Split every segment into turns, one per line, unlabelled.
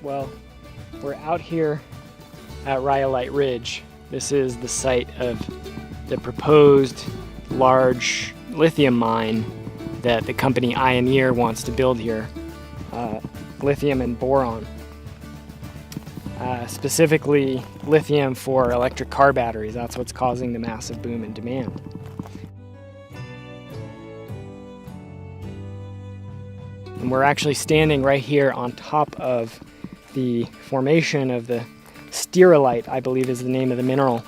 Well, we're out here at Rhyolite Ridge. This is the site of the proposed large lithium mine that the company Ioneer wants to build here. Lithium and boron. Specifically lithium for electric car batteries. That's what's causing the massive boom in demand. And we're actually standing right here on top of the formation of the sterilite, I believe is the name of the mineral.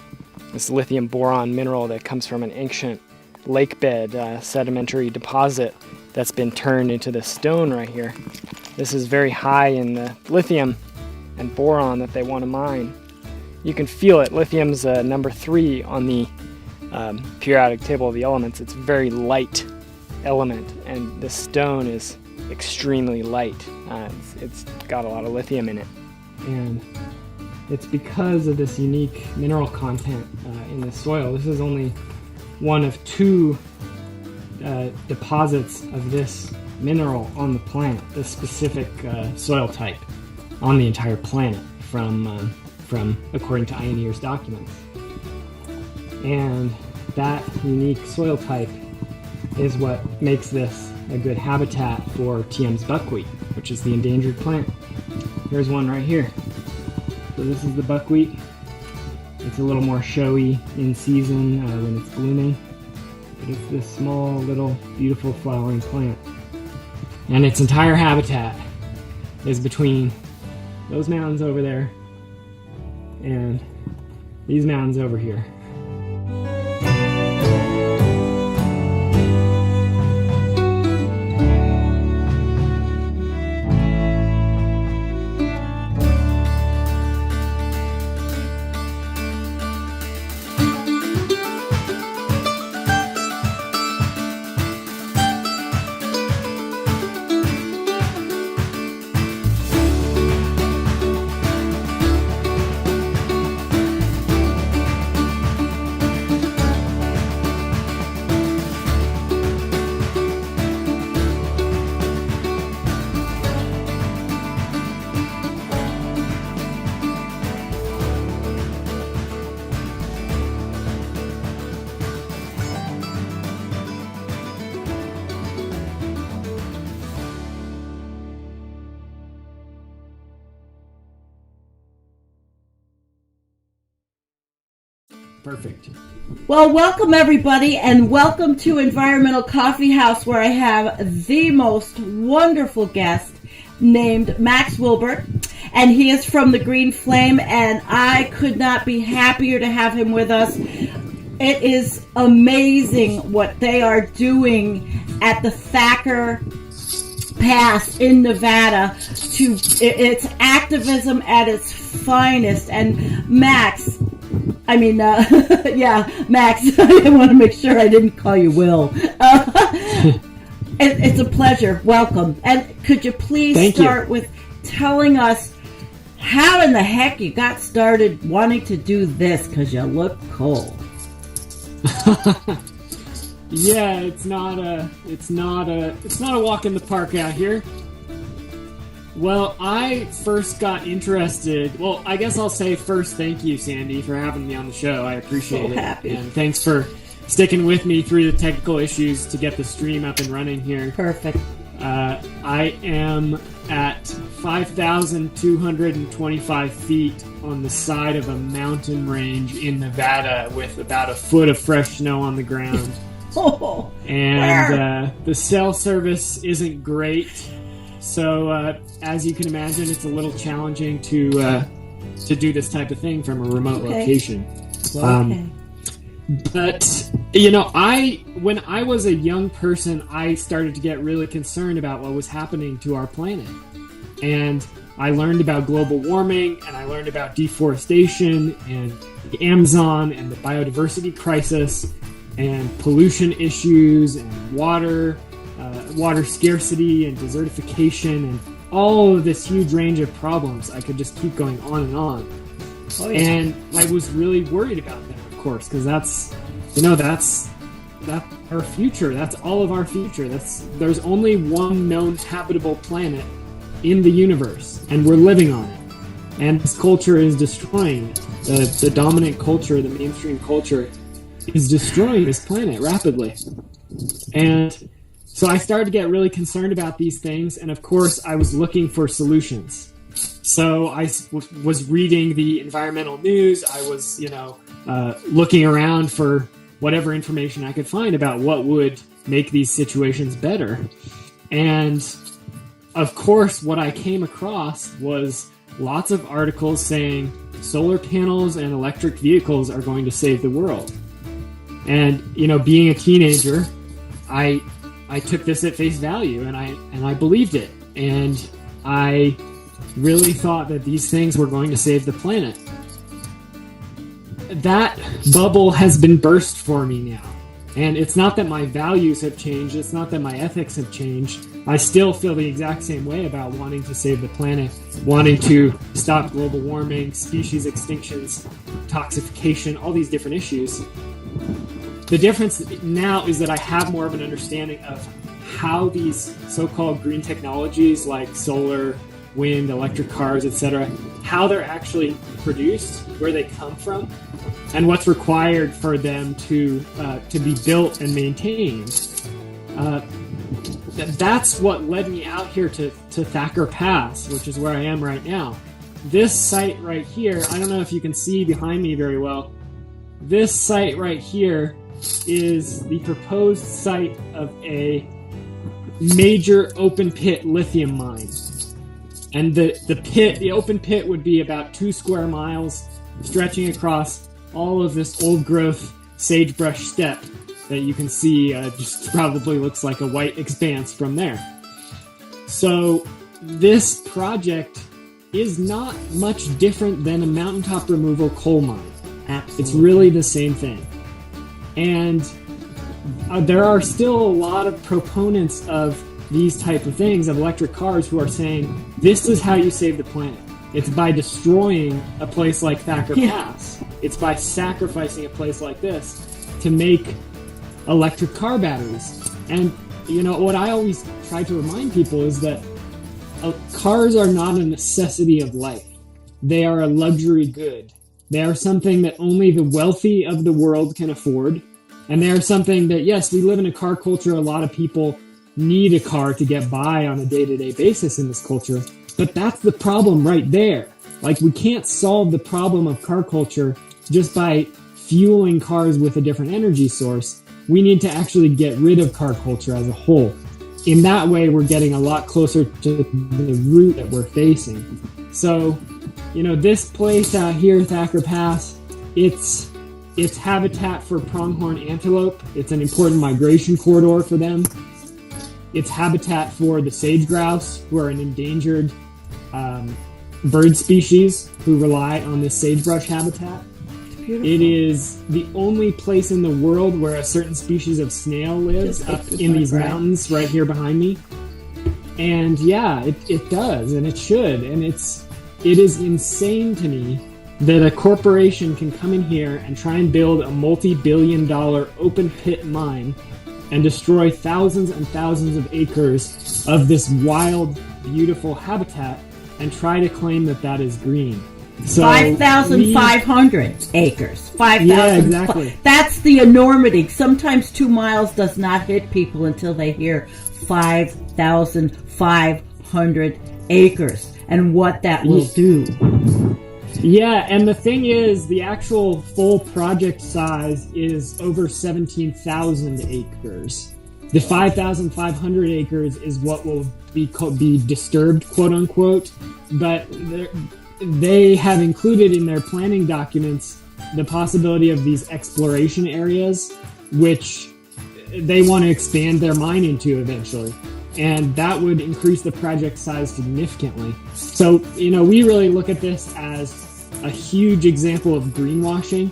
This lithium boron mineral that comes from an ancient lake bed sedimentary deposit that's been turned into the stone right here. This is very high in the lithium and boron that they want to mine. You can feel it. Lithium's number 3 on the periodic table of the elements. It's a very light element, and the stone is extremely light. It's got a lot of lithium in it. And it's because of this unique mineral content in the soil. This is only one of 2 deposits of this mineral on the planet, this specific soil type on the entire planet from according to Ioneer's documents. And that unique soil type is what makes this a good habitat for TM's buckwheat, which is the endangered plant. Here's one right here. So this is the buckwheat. It's a little more showy in season when it's blooming. But it's this small, little, beautiful flowering plant. And its entire habitat is between those mountains over there and these mountains over here. Perfect.
Well, welcome everybody, and welcome to Environmental Coffee House, where I have the most wonderful guest named Max Wilber, and he is from the Green Flame, and I could not be happier to have him with us. It is amazing what they are doing at the Thacker Pass in Nevada. It's activism at its finest, and Max, Max, I want to make sure I didn't call you Will. It's a pleasure. Welcome. And could you please start with telling us how in the heck you got started wanting to do this, because you look cool.
Yeah, it's not a walk in the park out here. Well, I first got interested. Well, I guess I'll say first, thank you, Sandy, for having me on the show. I appreciate it.
Happy.
And thanks for sticking with me through the technical issues to get the stream up and running here.
Perfect.
I am at 5,225 feet on the side of a mountain range in Nevada with about a foot of fresh snow on the ground.
Oh,
and the cell service isn't great. So, as you can imagine, it's a little challenging to do this type of thing from a remote location. But, when I was a young person, I started to get really concerned about what was happening to our planet. And I learned about global warming, and I learned about deforestation, and the Amazon, and the biodiversity crisis, and pollution issues, and water scarcity, and desertification, and all of this huge range of problems. I could just keep going on and on. Oh, yeah. And I was really worried about them, of course, because that's our future. That's all of our future. There's only one known habitable planet in the universe, and we're living on it. And this culture is destroying it. The dominant culture, the mainstream culture, is destroying this planet rapidly. And so I started to get really concerned about these things, and of course I was looking for solutions. So I was reading the environmental news. I was, looking around for whatever information I could find about what would make these situations better. And of course, what I came across was lots of articles saying solar panels and electric vehicles are going to save the world. And, being a teenager, I took this at face value, and I believed it. And I really thought that these things were going to save the planet. That bubble has been burst for me now. And it's not that my values have changed. It's not that my ethics have changed. I still feel the exact same way about wanting to save the planet, wanting to stop global warming, species extinctions, toxification, all these different issues. The difference now is that I have more of an understanding of how these so-called green technologies like solar, wind, electric cars, etc., how they're actually produced, where they come from, and what's required for them to be built and maintained. That's what led me out here to Thacker Pass, which is where I am right now. This site right here, I don't know if you can see behind me very well. This site right here is the proposed site of a major open pit lithium mine. And the open pit would be about 2 square miles, stretching across all of this old growth sagebrush steppe that you can see just probably looks like a white expanse from there. So this project is not much different than a mountaintop removal coal mine.
Absolutely.
It's really the same thing. And there are still a lot of proponents of these type of things, of electric cars, who are saying, this is how you save the planet. It's by destroying a place like Thacker Pass. It's by sacrificing a place like this to make electric car batteries. And, what I always try to remind people is that cars are not a necessity of life. They are a luxury good. They are something that only the wealthy of the world can afford. And they are something that, yes, we live in a car culture. A lot of people need a car to get by on a day-to-day basis in this culture. But that's the problem right there. Like, we can't solve the problem of car culture just by fueling cars with a different energy source. We need to actually get rid of car culture as a whole. In that way, we're getting a lot closer to the root that we're facing. So, this place out here, Thacker Pass, it's habitat for pronghorn antelope. It's an important migration corridor for them. It's habitat for the sage grouse, who are an endangered bird species who rely on this sagebrush habitat. It is the only place in the world where a certain species of snail lives, up in these mountains right here behind me. And yeah, it does, and it should. And it is insane to me that a corporation can come in here and try and build a multi-billion-dollar open pit mine and destroy thousands and thousands of acres of this wild, beautiful habitat and try to claim that that is green. So
5,500 acres. 5,000.
Yeah, exactly.
That's the enormity. Sometimes 2 miles does not hit people until they hear 5,500 acres and what that will do.
Yeah, and the thing is, the actual full project size is over 17,000 acres. The 5,500 acres is what will be disturbed, quote unquote, but they have included in their planning documents the possibility of these exploration areas, which they want to expand their mine into eventually. And that would increase the project size significantly. So, we really look at this as a huge example of greenwashing.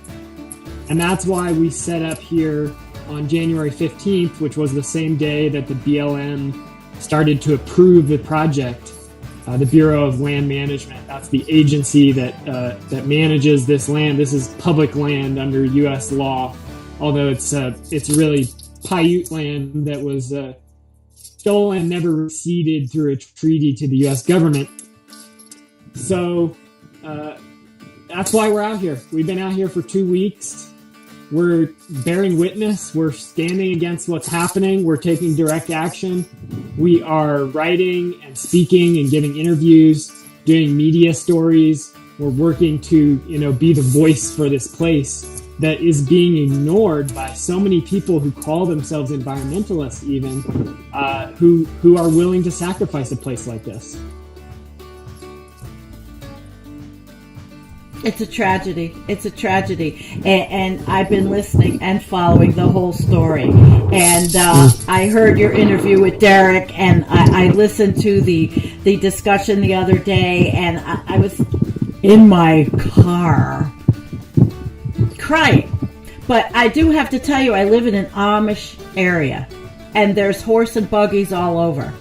And that's why we set up here on January 15th, which was the same day that the BLM started to approve the project. The Bureau of Land Management, that's the agency that manages this land. This is public land under U.S. law, although it's really Paiute land that was stolen, never ceded through a treaty to the U.S. government. So that's why we're out here. We've been out here for 2 weeks. We're bearing witness. We're standing against what's happening. We're taking direct action. We are writing and speaking and giving interviews, doing media stories. We're working to, be the voice for this place that is being ignored by so many people who call themselves environmentalists, even who are willing to sacrifice a place like this.
It's a tragedy. It's a tragedy. And I've been listening and following the whole story. And I heard your interview with Derek, and I listened to the discussion the other day, and I was in my car crying. But I do have to tell you, I live in an Amish area, and there's horse and buggies all over.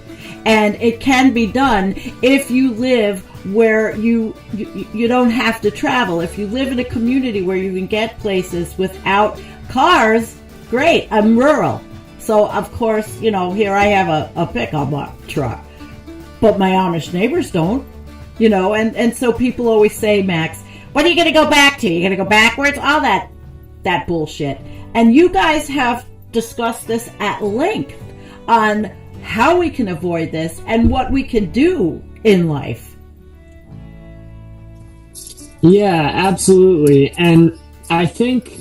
And it can be done if you live where you don't have to travel. If you live in a community where you can get places without cars, great. I'm rural. So, of course, here I have a pickup truck. But my Amish neighbors don't, and so people always say, Max, what are you going to go back to? You're going to go backwards? All that bullshit. And you guys have discussed this at length on how we can avoid this and what we can do in life.
Yeah, absolutely. And I think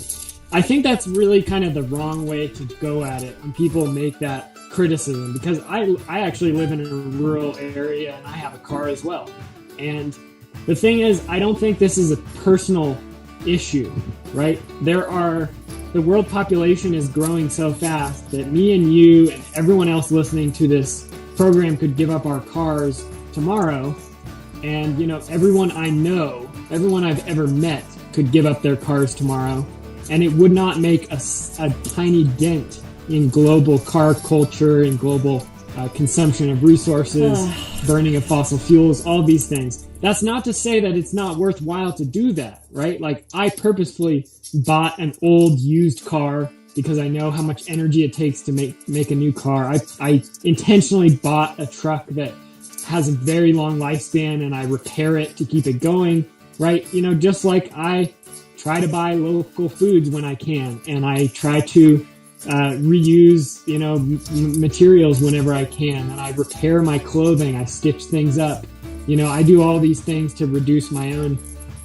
that's really kind of the wrong way to go at it when people make that criticism, because I actually live in a rural area and I have a car as well. And the thing is, I don't think this is a personal issue, right? The world population is growing so fast that me and you and everyone else listening to this program could give up our cars tomorrow. And, everyone I know, everyone I've ever met could give up their cars tomorrow. And it would not make a tiny dent in global car culture and global consumption of resources, burning of fossil fuels, all these things. That's not to say that it's not worthwhile to do that, right? Like, I purposefully bought an old used car because I know how much energy it takes to make a new car. I intentionally bought a truck that has a very long lifespan and I repair it to keep it going, right? Just like I try to buy local foods when I can, and I try to reuse, materials whenever I can, and I repair my clothing, I stitch things up. I do all these things to reduce my own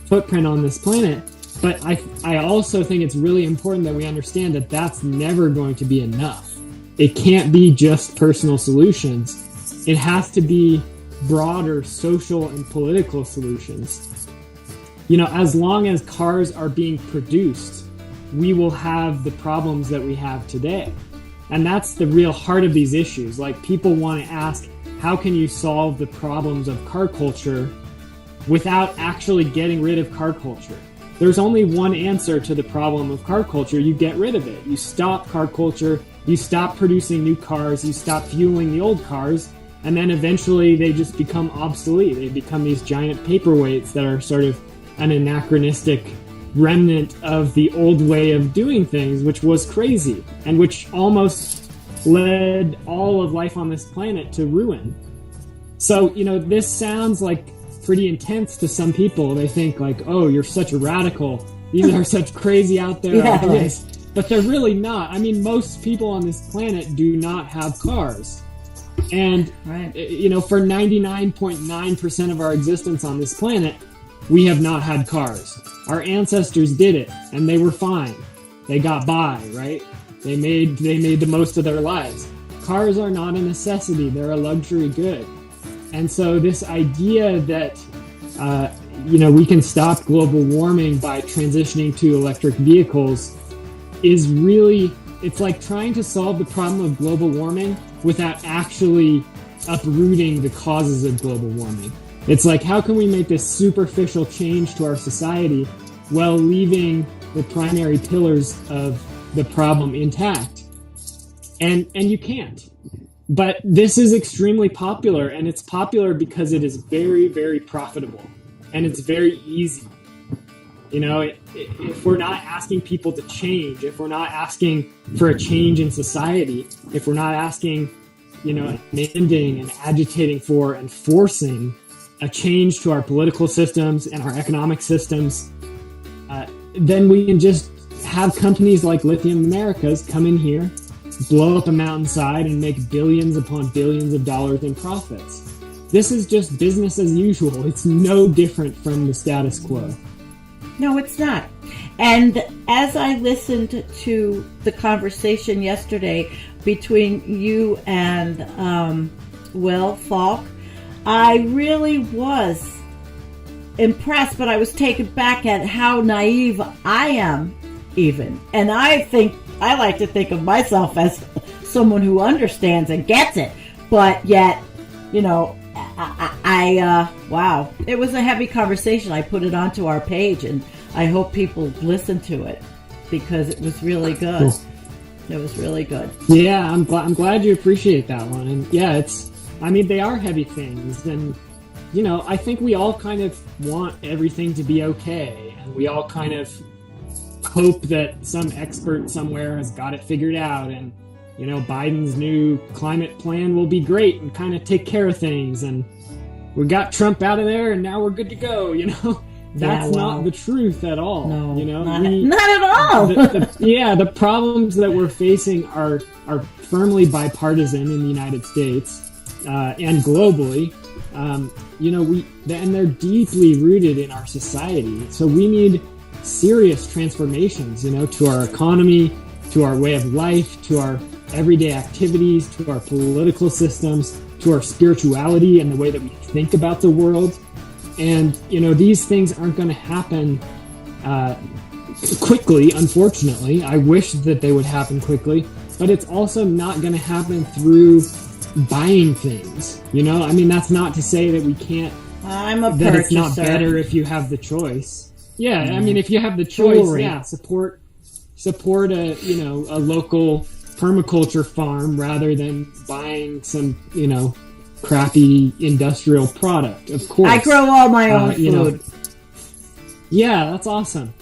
footprint on this planet. But I also think it's really important that we understand that that's never going to be enough. It can't be just personal solutions. It has to be broader social and political solutions. As long as cars are being produced, we will have the problems that we have today. And that's the real heart of these issues. Like, people want to ask, how can you solve the problems of car culture without actually getting rid of car culture? There's only one answer to the problem of car culture. You get rid of it. You stop car culture. You stop producing new cars. You stop fueling the old cars. And then eventually they just become obsolete. They become these giant paperweights that are sort of an anachronistic remnant of the old way of doing things, which was crazy and which almost led all of life on this planet to ruin. So, this sounds like pretty intense to some people. They think like, oh, you're such a radical. These are such crazy out there ideas. But they're really not. I mean, most people on this planet do not have cars. And, for 99.9% of our existence on this planet, we have not had cars. Our ancestors did it, and they were fine. They got by, right? They made the most of their lives. Cars are not a necessity. They're a luxury good. And so this idea that, we can stop global warming by transitioning to electric vehicles is really, it's like trying to solve the problem of global warming without actually uprooting the causes of global warming. It's like, how can we make this superficial change to our society while leaving the primary pillars of the problem intact? And you can't. But this is extremely popular, and it's popular because it is very, very profitable, and it's very easy. If we're not asking people to change, if we're not asking for a change in society, if we're not asking demanding and agitating for and forcing a change to our political systems and our economic systems, then we can just have companies like Lithium Americas come in here, blow up a mountainside, and make billions upon billions of dollars in profits. This is just business as usual. It's no different from the status quo.
No, it's not. And as I listened to the conversation yesterday between you and Will Falk, I really was impressed, but I was taken back at how naive I am even. And I like to think of myself as someone who understands and gets it. But yet, wow, it was a heavy conversation. I put it onto our page, and I hope people listen to it because it was really good.
Cool.
It was really good.
Yeah, I'm glad you appreciate that one. And yeah, they are heavy things. And, I think we all kind of want everything to be okay. And we all kind of hope that some expert somewhere has got it figured out. And, Biden's new climate plan will be great and kind of take care of things. And we got Trump out of there and now we're good to go, That's not the truth at all.
No,
not
at all.
The problems that we're facing are firmly bipartisan in the United States and globally. And they're deeply rooted in our society. So we need serious transformations, to our economy, to our way of life, to our everyday activities, to our political systems, to our spirituality and the way that we think about the world. And, these things aren't going to happen quickly, unfortunately. I wish that they would happen quickly, but it's also not going to happen through buying things. That's not to say that we can't,
I'm a
that
purchaser.
It's not better if you have the choice. Yeah, if you have the choice, support a local permaculture farm rather than buying some, crappy industrial product, of course.
I grow all my own food.
Yeah, that's awesome.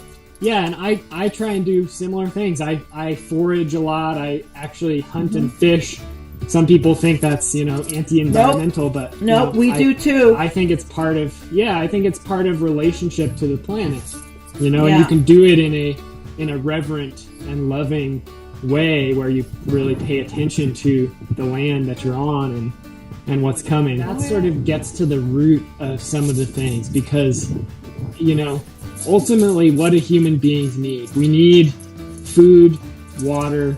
Yeah, and I try and do similar things. I forage a lot. I actually hunt and fish. Some people think that's, anti-environmental, but
we do too.
I think it's part of relationship to the planet. And you can do it in a reverent and loving way where you really pay attention to the land that you're on and what's coming. That sort of gets to the root of some of the things because, ultimately what do human beings need? We need food, water,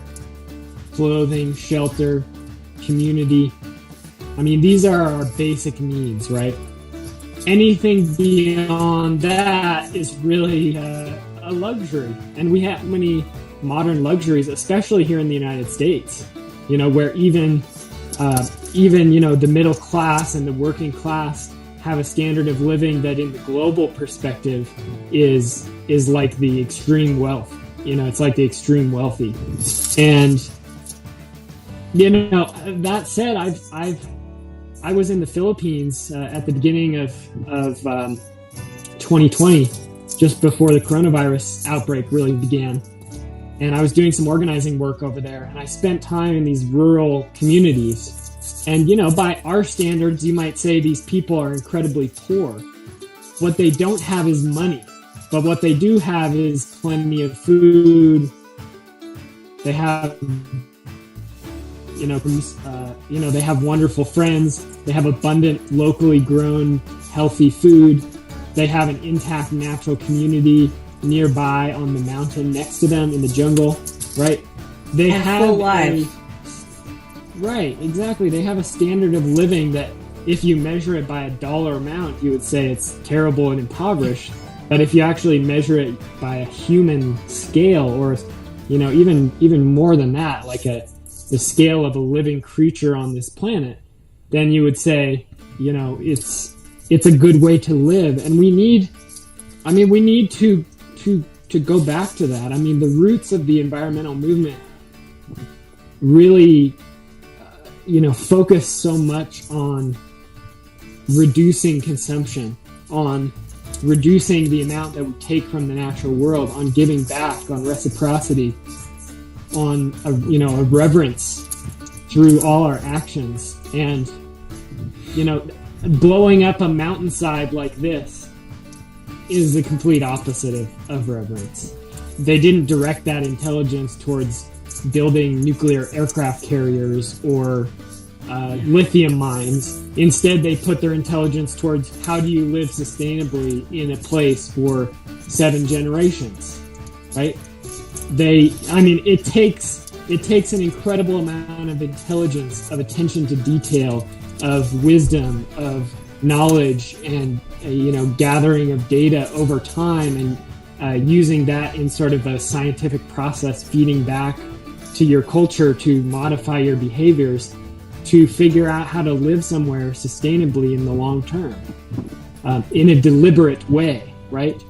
clothing, shelter, community. These are our basic needs, right? Anything beyond that is really a luxury. And we have many modern luxuries, especially here in the United States, where even the middle class and the working class have a standard of living that in the global perspective is like the extreme wealth. It's like the extreme wealthy. And that said, I was in the Philippines at the beginning of 2020, just before the coronavirus outbreak really began. And I was doing some organizing work over there, and I spent time in these rural communities. And, by our standards, you might say these people are incredibly poor. What they don't have is money, but what they do have is plenty of food. They have, they have wonderful friends. They have abundant, locally grown, healthy food. They have an intact natural community nearby on the mountain next to them in the jungle, right? They have
full lives.
Right, exactly. They have a standard of living that if you measure it by a dollar amount, you would say it's terrible and impoverished. But if you actually measure it by a human scale, or even more than that, like the scale of a living creature on this planet, then you would say, it's a good way to live. And we need to go back to that. The roots of the environmental movement really, focus so much on reducing consumption, on reducing the amount that we take from the natural world, on giving back, on reciprocity, on a reverence
through all our actions. And, you know, blowing up a mountainside like this is the complete opposite of reverence. They didn't direct that intelligence towards building nuclear aircraft carriers or lithium mines. Instead, they put their intelligence towards how do you live sustainably in a place for 7 generations, right? It takes an incredible amount of intelligence, of attention to detail, of wisdom, of knowledge, and gathering of data over time, and using that in sort of a scientific process, feeding back to your culture to modify your behaviors, to figure out how to live somewhere sustainably in the long term, in a deliberate way, right?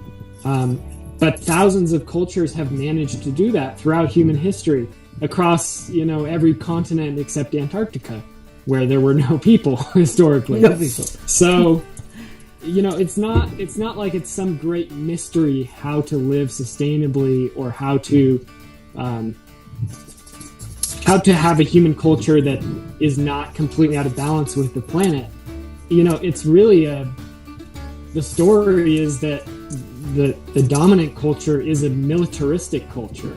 But thousands of cultures have managed to do that throughout human history, across every continent except Antarctica, where there were no people historically. So, it's not like it's some great mystery how to live sustainably, or how to have a human culture that is not completely out of balance with the planet. It's really the story is that the dominant culture is a militaristic culture,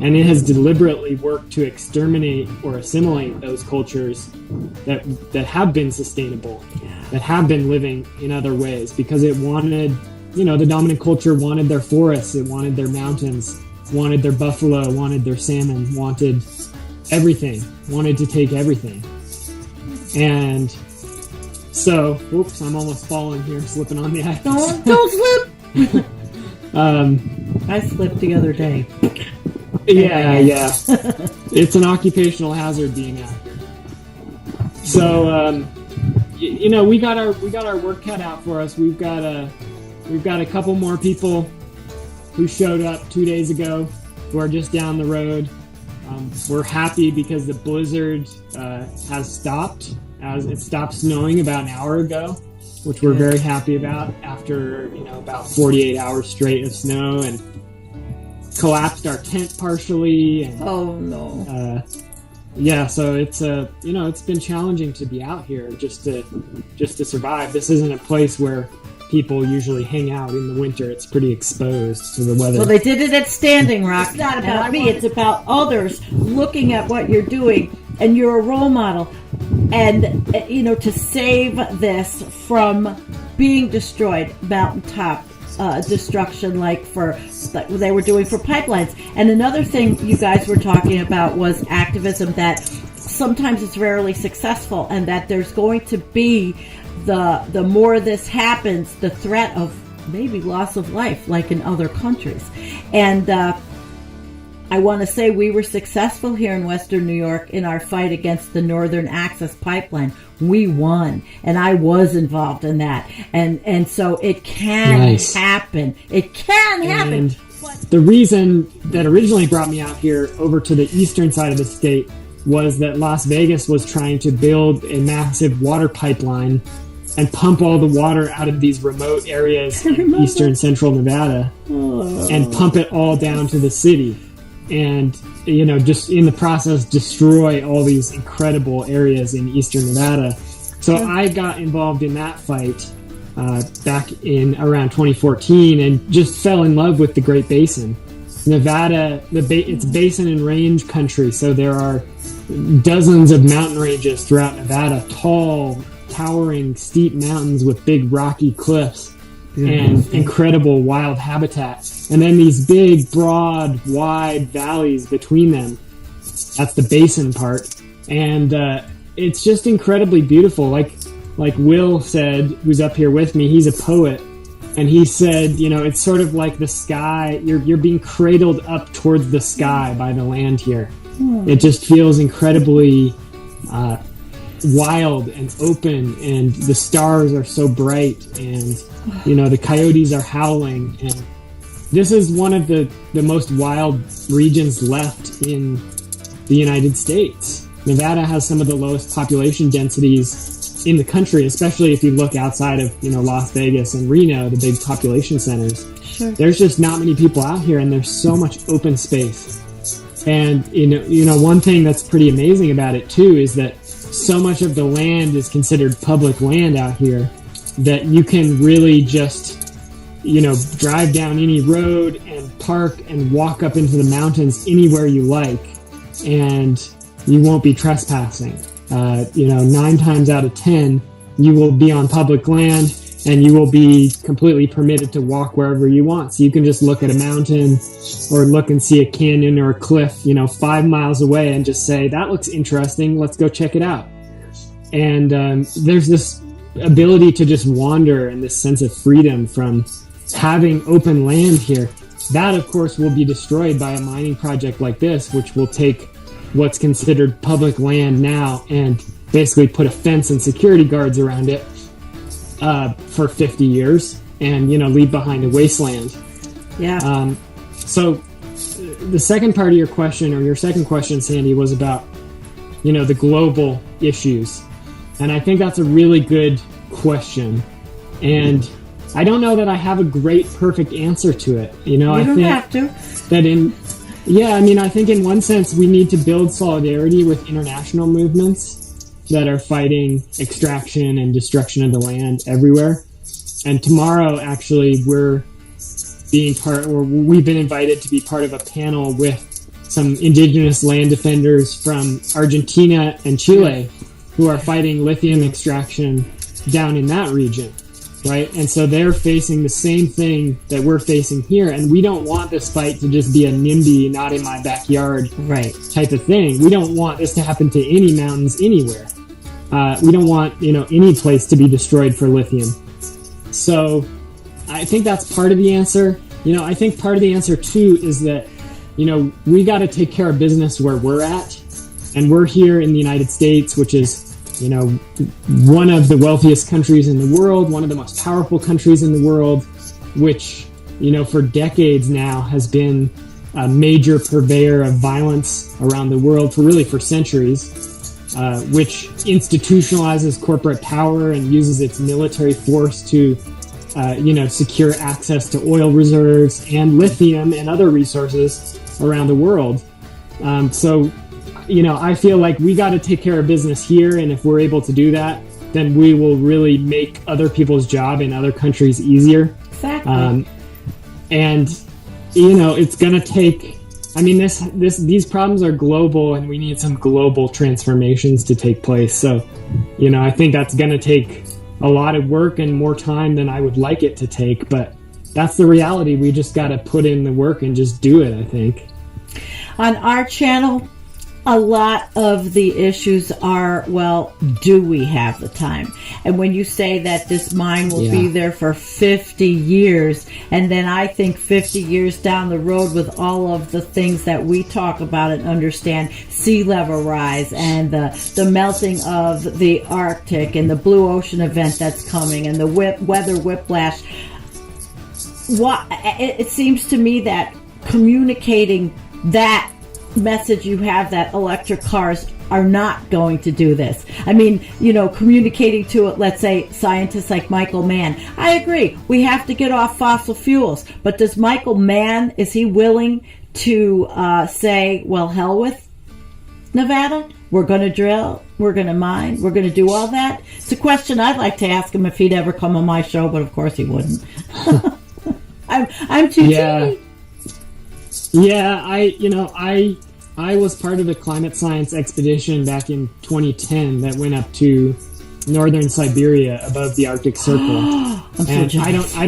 and it has deliberately worked to exterminate or assimilate those cultures that have been sustainable, that have been living in other ways, because it wanted, the dominant culture wanted their forests, it wanted their mountains, wanted their buffalo, wanted their salmon, wanted everything, wanted to take everything. And so, oops, I'm almost falling here, slipping on the ice.
Don't slip! I slipped the other day.
Yeah. It's an occupational hazard being out here. So, we got our work cut out for us. We've got a couple more people who showed up 2 days ago, who are just down the road. We're happy because the blizzard has stopped. As it stopped snowing about an hour ago, which we're very happy about, after about 48 hours straight of snow, and collapsed our tent partially. And,
oh no!
So it's it's been challenging to be out here just to survive. This isn't a place where people usually hang out in the winter. It's pretty exposed to the weather.
So they did it at Standing Rock. It's not about me. It's about others looking at what you're doing, and you're a role model. And, to save this from being destroyed, mountaintop destruction, like they were doing for pipelines. And another thing you guys were talking about was activism, that sometimes it's rarely successful, and that there's going to be, the more this happens, the threat of maybe loss of life, like in other countries. And I want to say we were successful here in Western New York in our fight against the Northern Access Pipeline. We won, and I was involved in that. And so it can happen. It can happen.
And the reason that originally brought me out here over to the eastern side of the state was that Las Vegas was trying to build a massive water pipeline and pump all the water out of these remote areas in eastern central Nevada and pump it all down to the city. And, just in the process, destroy all these incredible areas in eastern Nevada. So I got involved in that fight back in around 2014, and just fell in love with the Great Basin. Nevada, it's basin and range country, so there are dozens of mountain ranges throughout Nevada, tall, towering, steep mountains with big rocky cliffs. And incredible wild habitat. And then these big, broad, wide valleys between them. That's the basin part. And it's just incredibly beautiful. Like Will said, who's up here with me, he's a poet. And he said, it's sort of like the sky. You're being cradled up towards the sky by the land here. It just feels incredibly wild and open, and the stars are so bright, and the coyotes are howling, and this is one of the most wild regions left in the United States. Nevada has some of the lowest population densities in the country, especially if you look outside of Las Vegas and Reno, the big population centers.
Sure.
There's just not many people out here, and there's so much open space. And one thing that's pretty amazing about it too is that so much of the land is considered public land out here that you can really just drive down any road and park and walk up into the mountains anywhere you like, and you won't be trespassing. 9 times out of 10, you will be on public land and you will be completely permitted to walk wherever you want. So you can just look at a mountain or look and see a canyon or a cliff, 5 miles away and just say, that looks interesting, let's go check it out. And there's this ability to just wander and this sense of freedom from having open land here. That, of course, will be destroyed by a mining project like this, which will take what's considered public land now and basically put a fence and security guards around it for 50 years and, leave behind a wasteland.
Yeah.
So the second part of your question, or your second question, Sandy, was about, the global issues. And I think that's a really good question. And I don't know that I have a great, perfect answer to it.
You don't have to.
I think in one sense we need to build solidarity with international movements that are fighting extraction and destruction of the land everywhere. And tomorrow, actually, we've been invited to be part of a panel with some indigenous land defenders from Argentina and Chile who are fighting lithium extraction down in that region, right? And so they're facing the same thing that we're facing here, and we don't want this fight to just be a NIMBY, not in my backyard,
right,
type of thing. We don't want this to happen to any mountains anywhere. We don't want any place to be destroyed for lithium. So I think that's part of the answer. I think part of the answer too is that we got to take care of business where we're at, and we're here in the United States, which is one of the wealthiest countries in the world, one of the most powerful countries in the world, which, for decades now has been a major purveyor of violence around the world for centuries, which institutionalizes corporate power and uses its military force to, secure access to oil reserves and lithium and other resources around the world. I feel like we got to take care of business here, and if we're able to do that, then we will really make other people's job in other countries easier.
Exactly.
It's going to take. These problems are global, and we need some global transformations to take place. So, I think that's going to take a lot of work and more time than I would like it to take, but that's the reality. We just got to put in the work and just do it, I think.
On our channel, a lot of the issues are, do we have the time? And when you say that this mine will be there for 50 years, and then I think 50 years down the road with all of the things that we talk about and understand, sea level rise and the melting of the Arctic and the blue ocean event that's coming and the weather whiplash, it seems to me that communicating that message you have that electric cars are not going to do this. Communicating to, let's say, scientists like Michael Mann. I agree. We have to get off fossil fuels. But does Michael Mann, is he willing to say, well, hell with Nevada? We're going to drill. We're going to mine. We're going to do all that? It's a question I'd like to ask him if he'd ever come on my show, but of course he wouldn't. I'm too teeny.
Yeah, I was part of a climate science expedition back in 2010 that went up to northern Siberia above the Arctic Circle. I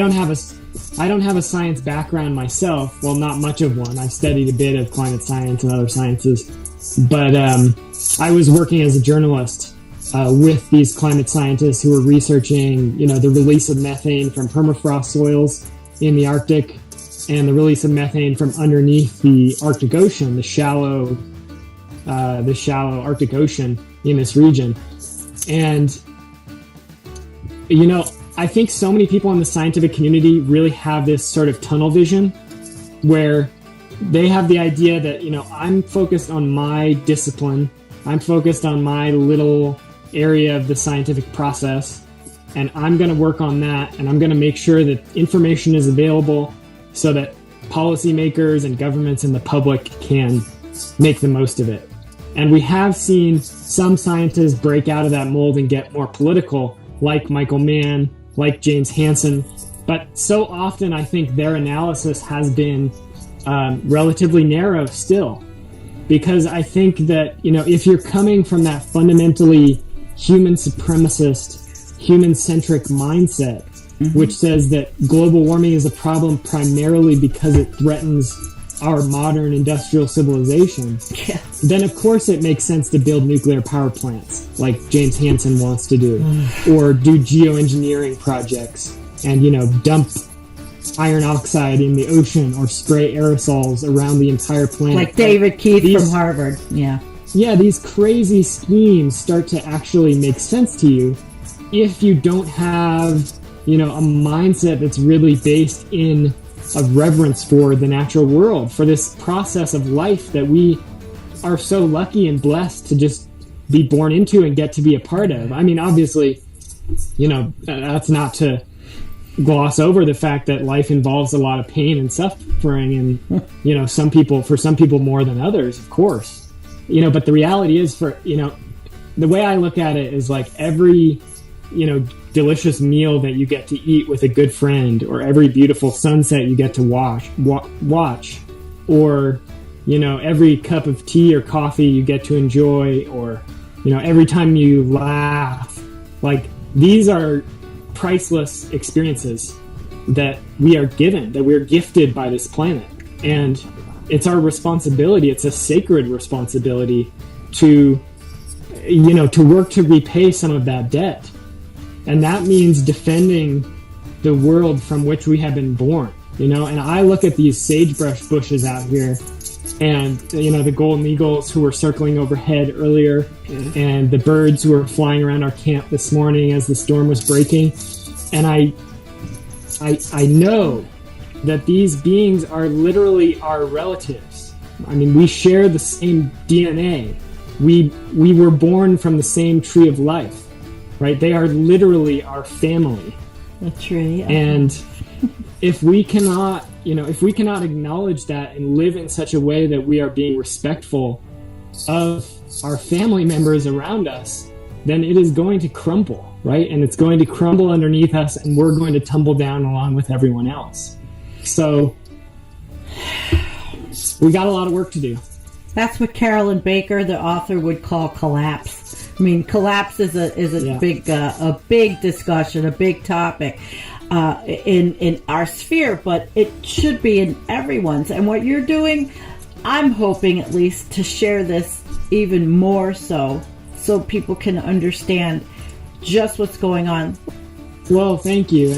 don't have a science background myself. Well, not much of one. I studied a bit of climate science and other sciences, but I was working as a journalist with these climate scientists who were researching, the release of methane from permafrost soils in the Arctic, and the release of methane from underneath the Arctic Ocean, the shallow Arctic Ocean in this region. And, I think so many people in the scientific community really have this sort of tunnel vision where they have the idea that, I'm focused on my discipline, I'm focused on my little area of the scientific process, and I'm going to work on that, and I'm going to make sure that information is available so that policymakers and governments and the public can make the most of it. And we have seen some scientists break out of that mold and get more political, like Michael Mann, like James Hansen. But so often I think their analysis has been relatively narrow still. Because I think that, if you're coming from that fundamentally human supremacist, human-centric mindset, which says that global warming is a problem primarily because it threatens our modern industrial civilization, then of course it makes sense to build nuclear power plants like James Hansen wants to do, or do geoengineering projects and, dump iron oxide in the ocean or spray aerosols around the entire planet.
Like David Keith from Harvard. Yeah, these crazy schemes start to actually make sense to you if you don't have, a mindset that's really based in a reverence for the natural world, for this process of life that we are so lucky and blessed to just be born into and get to be a part of. I mean, obviously, that's not to gloss over the fact that life involves a lot of pain and suffering, and some people more than others, of course, but the reality is, for the way I look at it is like every delicious meal that you get to eat with a good friend, or every beautiful sunset you get to watch, or every cup of tea or coffee you get to enjoy, or every time you laugh, like these are priceless experiences that we are given, that we're gifted by this planet. And it's our responsibility, it's a sacred responsibility to work to repay some of that debt. And that means defending the world from which we have been born, and I look at these sagebrush bushes out here, and the golden eagles who were circling overhead earlier, and the birds who were flying around our camp this morning as the storm was breaking. And I know that these beings are literally our relatives. I mean, we share the same DNA. We were born from the same tree of life, right? They are literally our family. The tree.
And if we cannot acknowledge that and live in such a way that we are being respectful of our family members around us, then it is going to crumble, right? And it's going to crumble underneath us, and we're going to tumble down along with everyone else. So we got a lot of work to do.
That's what Carolyn Baker, the author, would call collapse. I mean, collapse is a big discussion, a big topic in our sphere, but it should be in everyone's. And what you're doing, I'm hoping at least to share this even more so people can understand just what's going on.
Well, thank you,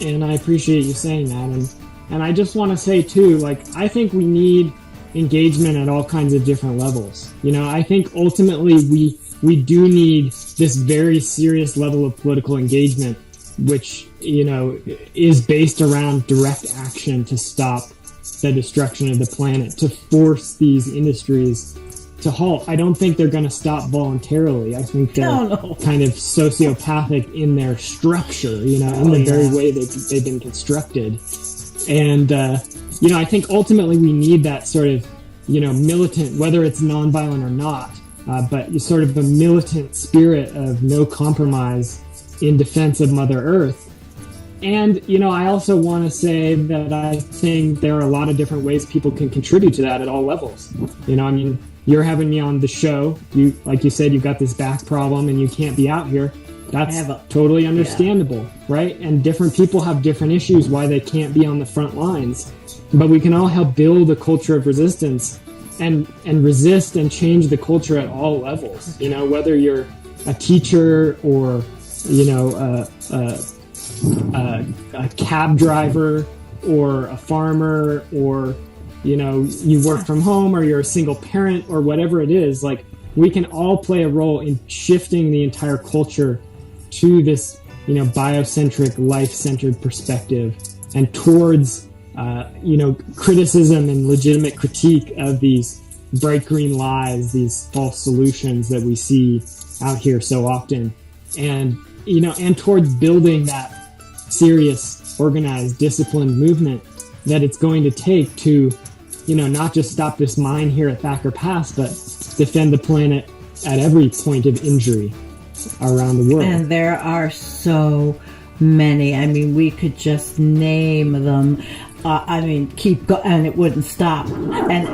and I appreciate you saying that. And I just want to say too, like, I think we need engagement at all kinds of different levels. I think ultimately we do need this very serious level of political engagement, which, is based around direct action to stop the destruction of the planet, to force these industries to halt. I don't think they're going to stop voluntarily. I think they're kind of sociopathic in their structure, in the very way they've been constructed. And, I think ultimately we need that sort of, militant, whether it's nonviolent or not, but sort of a militant spirit of no compromise in defense of Mother Earth. And, I also want to say that I think there are a lot of different ways people can contribute to that at all levels. You're having me on the show. Like you said, you've got this back problem and you can't be out here. That's totally understandable, right? And different people have different issues why they can't be on the front lines. But we can all help build a culture of resistance and resist and change the culture at all levels. Whether you're a teacher or, a cab driver or a farmer, or, you work from home, or you're a single parent, or whatever it is, like, we can all play a role in shifting the entire culture to this, biocentric, life-centered perspective, and towards, criticism and legitimate critique of these bright green lies, these false solutions that we see out here so often, and towards building that serious, organized, disciplined movement that it's going to take to not just stop this mine here at Thacker Pass, but defend the planet at every point of injury around the world.
And there are so many. I mean, we could just name them. Keep going, and it wouldn't stop. And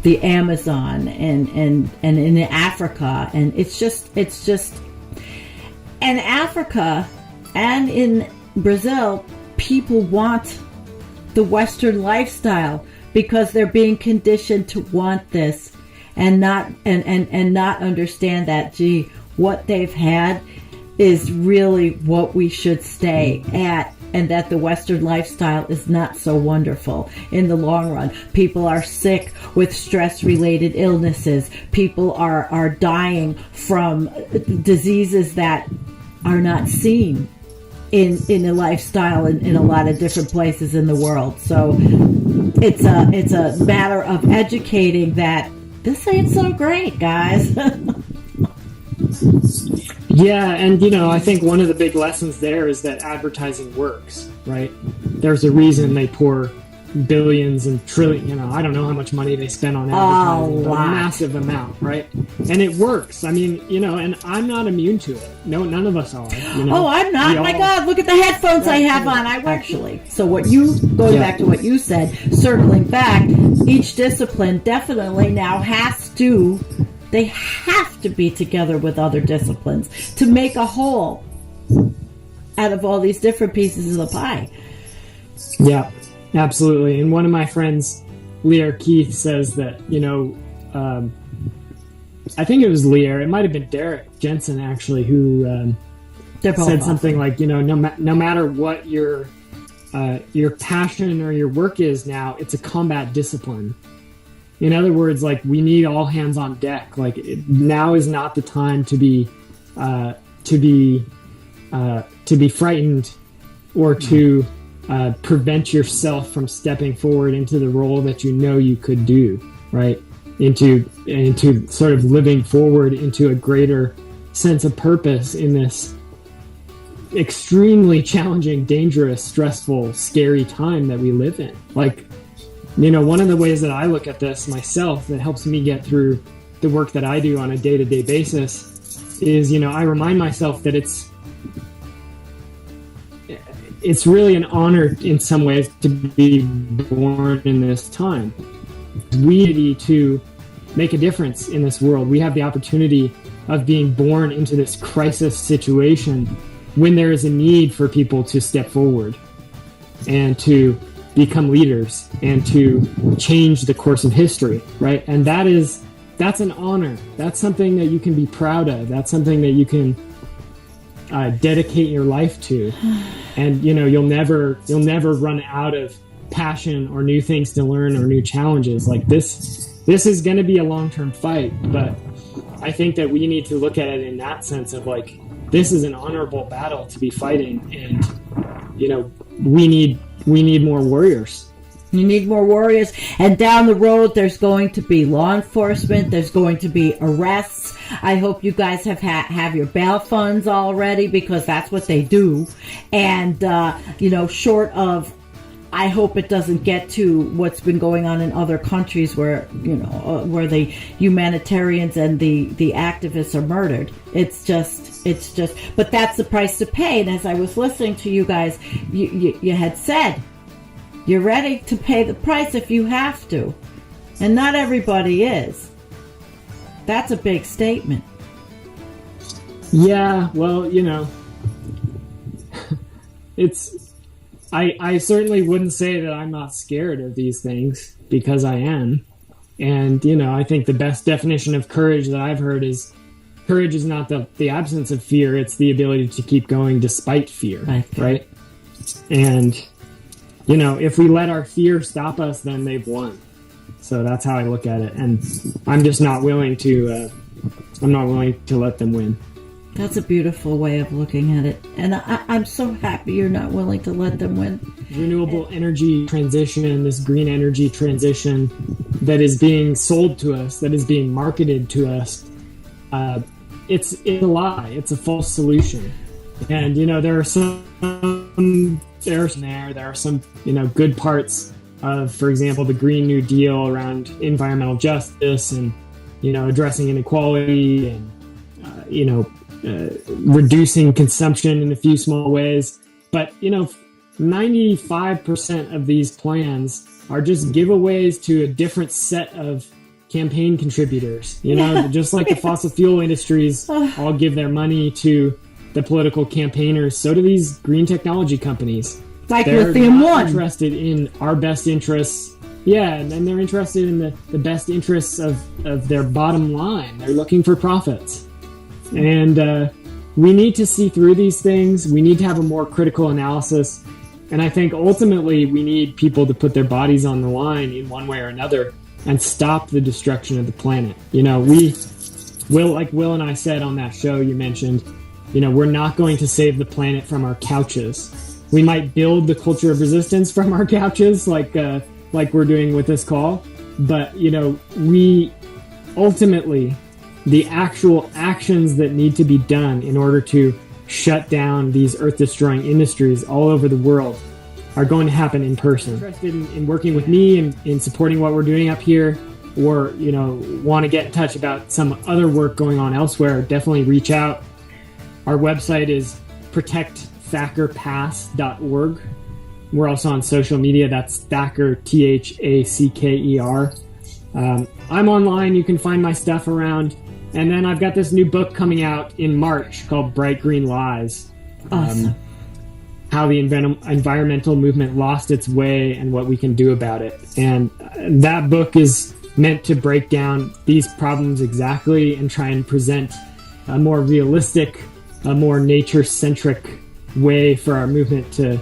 the Amazon, and in Africa, and it's just, and Africa, and in Brazil, people want the Western lifestyle because they're being conditioned to want this, and not understand that, gee, what they've had is really what we should stay at, and that the Western lifestyle is not so wonderful in the long run. People are sick with stress-related illnesses. People are dying from diseases that are not seen in a lifestyle in a lot of different places in the world. So it's a matter of educating that this ain't so great, guys.
Yeah, and I think one of the big lessons there is that advertising works, right? There's a reason they pour billions and trillions, I don't know how much money they spend on advertising, but a massive amount, right? And it works. I mean, and I'm not immune to it. No, none of us are.
Oh, I'm not. My God, look at the headphones I have on. Actually. So going back to what you said, circling back, each discipline definitely now they have to be together with other disciplines to make a whole out of all these different pieces of the pie.
Yeah, absolutely. And one of my friends, Lear Keith, says that, I think it was Lear, it might have been Derek Jensen actually, who said something like, no matter what your passion or your work is now, it's a combat discipline. In other words, like, we need all hands on deck. Like, now is not the time to be frightened or to prevent yourself from stepping forward into the role that you could do, right? Into sort of living forward into a greater sense of purpose in this extremely challenging, dangerous, stressful, scary time that we live in. Like, one of the ways that I look at this myself that helps me get through the work that I do on a day-to-day basis is, I remind myself that it's really an honor in some ways to be born in this time. We need to make a difference in this world. We have the opportunity of being born into this crisis situation when there is a need for people to step forward and to become leaders and to change the course of history, right? And that's an honor. That's something that you can be proud of. That's something that you can dedicate your life to. And you'll never run out of passion or new things to learn or new challenges. Like, this is going to be a long-term fight, but I think that we need to look at it in that sense of, like, this is an honorable battle to be fighting, and we need more warriors.
You need more warriors. And down the road, there's going to be law enforcement. There's going to be arrests. I hope you guys have your bail funds already, because that's what they do. And, short of, I hope it doesn't get to what's been going on in other countries where, where the humanitarians and the activists are murdered. It's just, but that's the price to pay. And as I was listening to you guys, you had said, you're ready to pay the price if you have to. And not everybody is. That's a big statement.
Yeah, well, I certainly wouldn't say that I'm not scared of these things, because I am. And, I think the best definition of courage that I've heard is courage is not the absence of fear, it's the ability to keep going despite fear, right? And, if we let our fear stop us, then they've won. So that's how I look at it. And I'm just not willing to let them win.
That's a beautiful way of looking at it. And I'm so happy you're not willing to let them win.
Renewable energy transition, this green energy transition that is being sold to us, that is being marketed to us, it's a lie. It's a false solution. And, there are some good parts of, for example, the Green New Deal around environmental justice and, addressing inequality and, reducing consumption in a few small ways. But, 95% of these plans are just giveaways to a different set of campaign contributors. Just like the fossil fuel industries all give their money to the political campaigners, so do these green technology companies.
Like
they're
Lithium
not
One.
interested in our best interests. Yeah, and they're interested in the best interests of their bottom line. They're looking for profits. And we need to see through these things. We need to have a more critical analysis. And I think ultimately we need people to put their bodies on the line in one way or another and stop the destruction of the planet. Will and I said on that show you mentioned, we're not going to save the planet from our couches. We might build the culture of resistance from our couches, like we're doing with this call. But, we ultimately, the actual actions that need to be done in order to shut down these earth-destroying industries all over the world are going to happen in person. Interested in working with me and in supporting what we're doing up here, or, want to get in touch about some other work going on elsewhere, definitely reach out. Our website is protectthackerpass.org. We're also on social media. That's Thacker, Thacker. I'm online. You can find my stuff around. And then I've got this new book coming out in March called Bright Green Lies.
Awesome.
How the environmental movement lost its way and what we can do about it. And that book is meant to break down these problems exactly and try and present a more realistic, a more nature-centric way for our movement to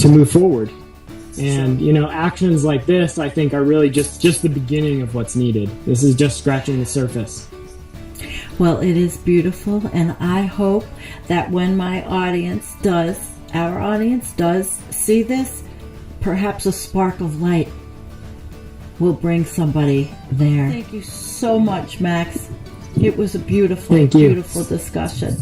move forward. And, actions like this, I think, are really just the beginning of what's needed. This is just scratching the surface.
Well, it is beautiful, and I hope that when our audience does see this, perhaps a spark of light will bring somebody there. Thank you so much, Max. It was a beautiful discussion.